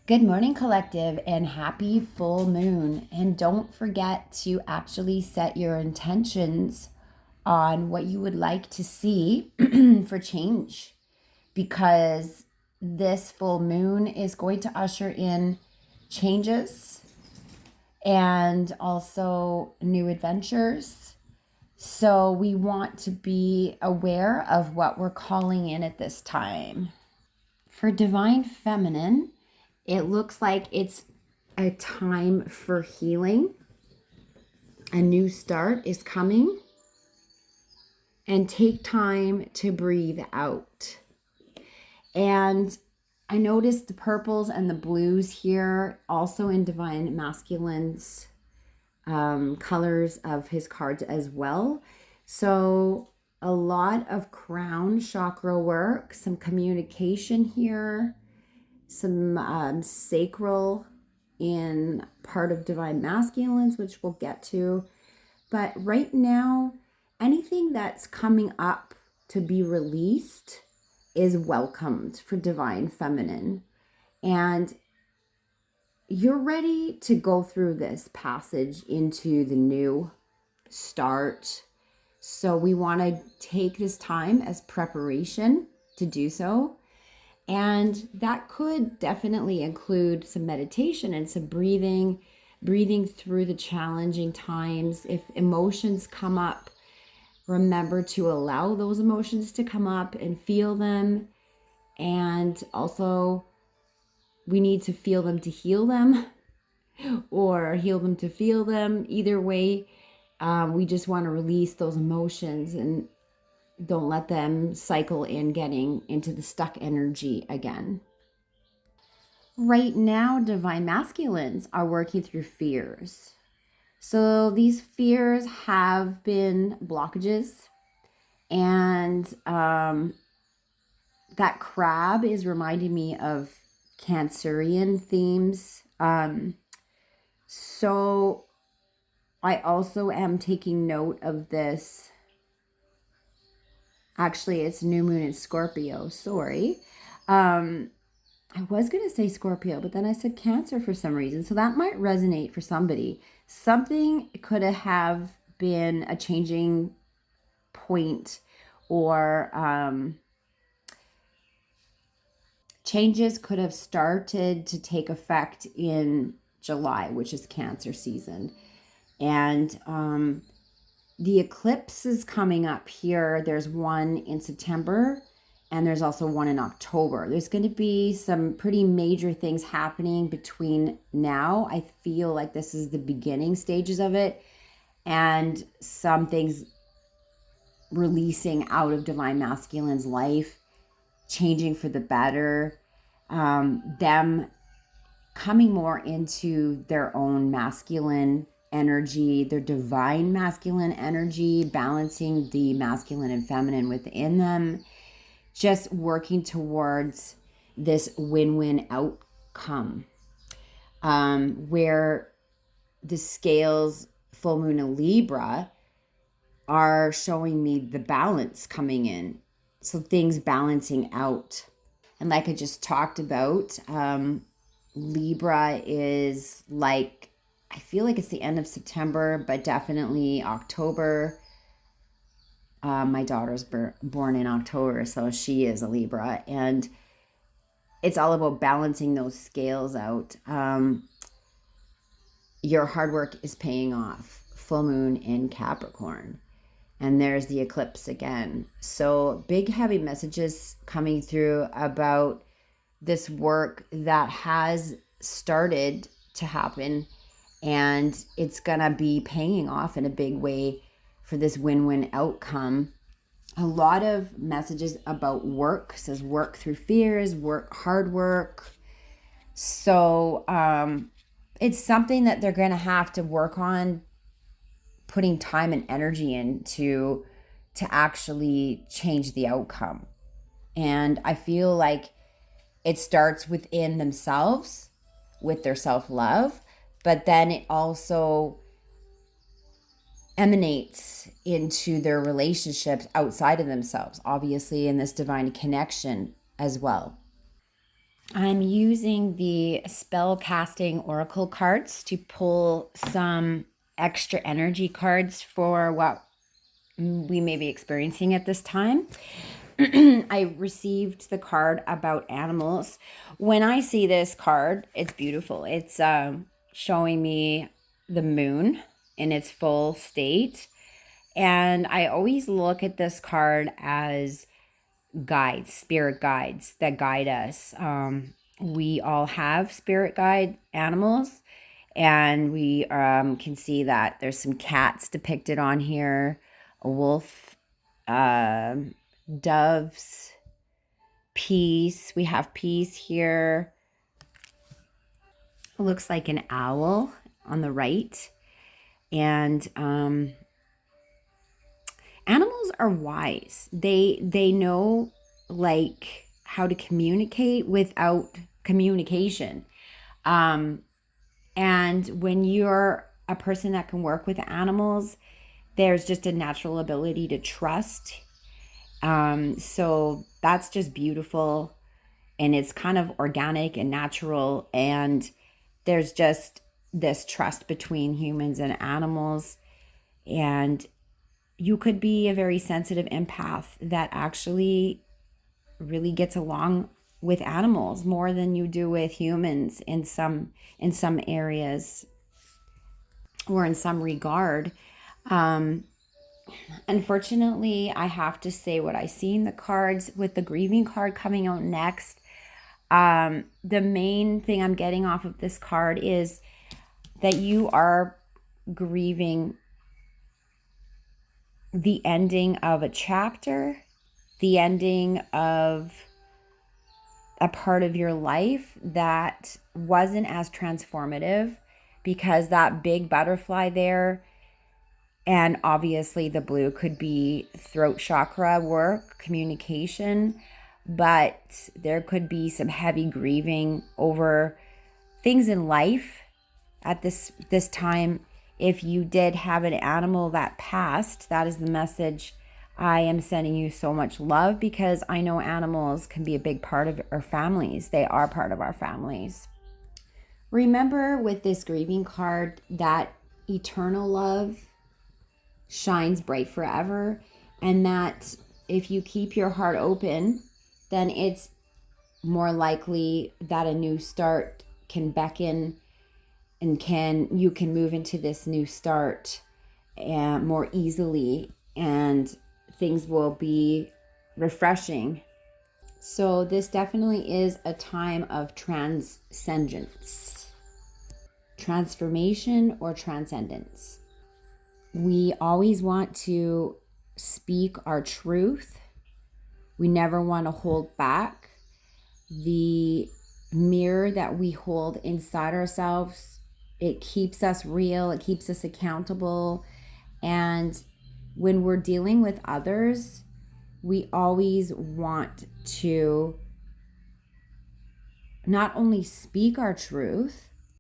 Good morning, collective, and happy full moon. And don't forget to actually set your intentions on what you would like to see for change because this full moon is going to usher in changes and also new adventures. So we want to be aware of what we're calling in at this time. For Divine Feminine, it looks like it's a time for healing. A new start is coming. And take time to breathe out. And I noticed the purples and the blues here, also in Divine Masculine's colors of his cards as well. So a lot of crown chakra work, some communication here, some sacral in part of Divine Masculines, which we'll get to. But right now, anything that's coming up to be released is welcomed for Divine Feminine. And you're ready to go through this passage into the new start. So we want to take this time as preparation to do so. And that could definitely include some meditation and some breathing through the challenging times. If emotions come up, remember to allow those emotions to come up and feel them. And also, we need to feel them to heal them or heal them to feel them. Either way, we just want to release those emotions and don't let them cycle in getting into the stuck energy again. Right now, Divine Masculines are working through fears. So these fears have been blockages, and that crab is reminding me of Cancerian themes. So I also am taking note of this. Actually, it's new moon in Scorpio. Sorry. I was going to say Scorpio, but then I said Cancer for some reason. So that might resonate for somebody. Something could have been a changing point, or changes could have started to take effect in July, which is Cancer season. And the eclipse is coming up here. There's one in September and there's also one in October. There's going to be some pretty major things happening between now. I feel like this is the beginning stages of it, and some things releasing out of Divine Masculine's life, changing for the better, them coming more into their own masculine energy, their divine masculine energy, balancing the masculine and feminine within them, just working towards this win-win outcome, where the scales, full moon in Libra, are showing me the balance coming in. So things balancing out. And like I just talked about, Libra is like, I feel like it's the end of September, but definitely October. My daughter's born in October, so she is a Libra. And it's all about balancing those scales out. Your hard work is paying off. Full moon in Capricorn. And there's the eclipse again. So big, heavy messages coming through about this work that has started to happen, and it's gonna be paying off in a big way for this win-win outcome. A lot of messages about work, says work through fears, work, hard work. So it's something that they're gonna have to work on, putting time and energy into to actually change the outcome. And I feel like it starts within themselves with their self-love, but then it also emanates into their relationships outside of themselves, obviously in this divine connection as well. I'm using the spell casting oracle cards to pull some extra energy cards for what we may be experiencing at this time. I received the card about animals. When I see this card, it's beautiful. It's showing me the moon in its full state. And I always look at this card as guides, spirit guides that guide us. We all have spirit guide animals, and we can see that there's some cats depicted on here, a wolf, doves, peace. We have peace here. It looks like an owl on the right. And animals are wise. They know like how to communicate without communication. And when you're a person that can work with animals, there's just a natural ability to trust. So that's just beautiful, and it's kind of organic and natural, and there's just this trust between humans and animals. And you could be a very sensitive empath that actually really gets along with animals more than you do with humans in some areas or in some regard. Um, Unfortunately, I have to say what I see in the cards with the grieving card coming out next. The main thing I'm getting off of this card is that you are grieving the ending of a chapter, the ending of a part of your life that wasn't as transformative, because that big butterfly there, and obviously the blue could be throat chakra work, communication, but there could be some heavy grieving over things in life at this time. If you did have an animal that passed, that is the message. I am sending you so much love, because I know animals can be a big part of our families. They are part of our families. Remember with this grieving card that eternal love shines bright forever, and that if you keep your heart open, then it's more likely that a new start can beckon, and you can move into this new start and more easily, and things will be refreshing. So this definitely is a time of transcendence, transformation, or transcendence. We always want to speak our truth. We never want to hold back. The mirror that we hold inside ourselves, it keeps us real, it keeps us accountable. And when we're dealing with others, we always want to not only speak our truth,